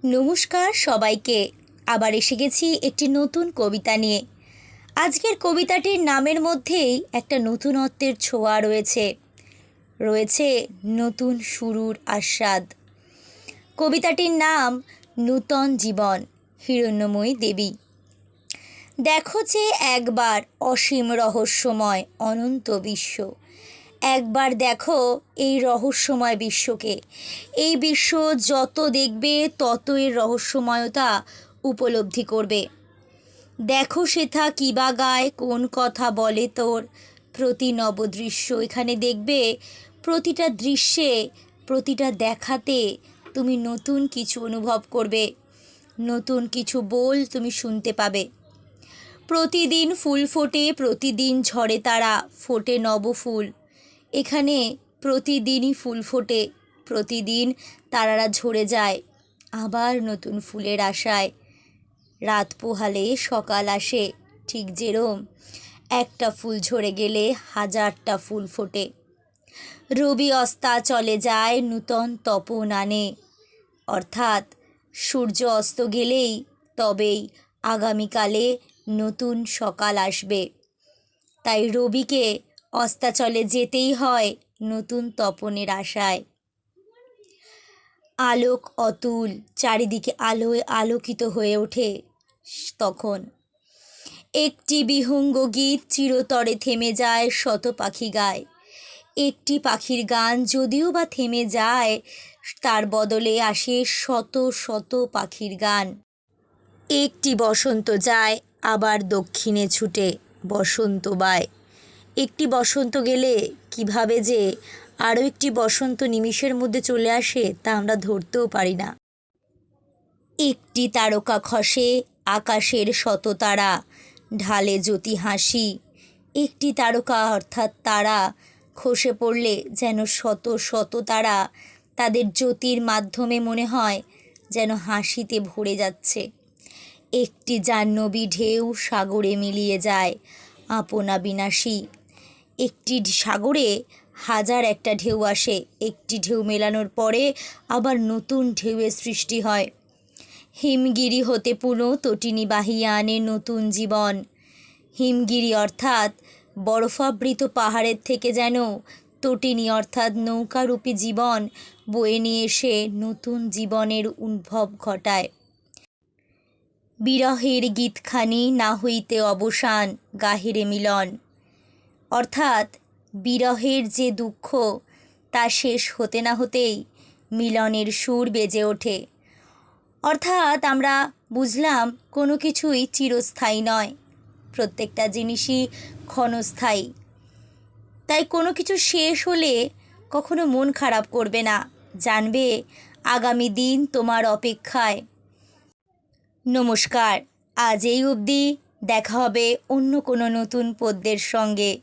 নমস্কার সবাইকে। আবার এসে গেছি একটি নতুন কবিতা নিয়ে। আজকের কবিতাটির নামের মধ্যেই একটা নতুনত্বের ছোঁয়া রয়েছে, রয়েছে নতুন শুরুর আস্বাদ। কবিতাটির নাম নূতন জীবন, হিরণ্ময়ী দেবী। দেখো যে একবার অসীম রহস্যময় অনন্ত বিশ্ব, একবার দেখো এই রহস্যময় বিশ্বকে। এই বিশ্ব যত দেখবে তত এর রহস্যময়তা উপলব্ধি করবে। দেখো সেথা কিবা গায়, কোন কথা বলে তোর প্রতি নবদৃশ্য। এখানে দেখবে প্রতিটা দৃশ্যে, প্রতিটা দেখাতে তুমি নতুন কিছু অনুভব করবে, নতুন কিছু বল তুমি শুনতে পাবে। প্রতিদিন ফুল ফোটে, প্রতিদিন ঝরে তারা, ফোটে নব ফুল। এখানে প্রতিদিনই ফুল ফোটে, প্রতিদিন তারারা ঝরে যায়, আবার নতুন ফুলের আশায়। রাত পোহালে সকাল আসে, ঠিক যেরম একটা ফুল ঝরে গেলে হাজারটা ফুল ফোটে। রবি অস্তা চলে যায়, নূতন তপন আনে। অর্থাৎ সূর্য অস্ত গেলেই তবেই আগামীকালে নতুন সকাল আসবে। তাই রবিকে অস্তাচলে যেতেই হয় নতুন তপনের আশায়। আলোক অতুল, চারিদিকে আলোয় আলোকিত হয়ে ওঠে তখন। একটি বিহঙ্গ গীত চিরতরে থেমে যায়, শত পাখি গায়। একটি পাখির গান যদিও বা থেমে যায়, তার বদলে আসে শত শত পাখির গান। একটি বসন্ত যায়, আবার দক্ষিণে ছুটে বসন্ত বায়। একটি বসন্ত গেলে কিভাবে যে আরও একটি বসন্ত নিমিষের মধ্যে চলে আসে তা আমরা ধরতেও পারি না। একটি তারকা খসে, আকাশের শত তারা ঢালে জ্যোতি হাসি। একটি তারকা অর্থাৎ তারা খসে পড়লে যেন শত শত তারা তাদের জ্যোতির মাধ্যমে মনে হয় যেন হাসিতে ভরে যাচ্ছে। একটি জাহ্নবী ঢেউ সাগরে মিলিয়ে যায়, আপনা বিনাশী। একটি সাগরে হাজার একটা ঢেউ আসে, একটি ঢেউ মেলানোর পরে আবার নতুন ঢেউয়ের সৃষ্টি হয়। হিমগিরি হতে পুনঃ তটিনী বাহিয়া আনে নতুন জীবন। হিমগিরি অর্থাৎ বরফাবৃত পাহাড়ের থেকে যেন তটিনী অর্থাৎ নৌকারূপী জীবন বয়ে নিয়ে এসে নতুন জীবনের উদ্ভব ঘটায়। বিরহের গীতখানি না হইতে অবসান, গাহিরে মিলন। অর্থাৎ বিরহের যে দুঃখ তা শেষ হতে না হতেই মিলনের সুর বেজে ওঠে। অর্থাৎ আমরা বুঝলাম কোনো কিছুই চিরস্থায়ী নয়, প্রত্যেকটা জিনিসই ক্ষণস্থায়ী। তাই কোনো কিছু শেষ হলে কখনো মন খারাপ করবে না, জানবে আগামী দিন তোমার অপেক্ষায়। নমস্কার, আজ এই অবধি, দেখা হবে অন্য কোনো নতুন পদ্যের সঙ্গে।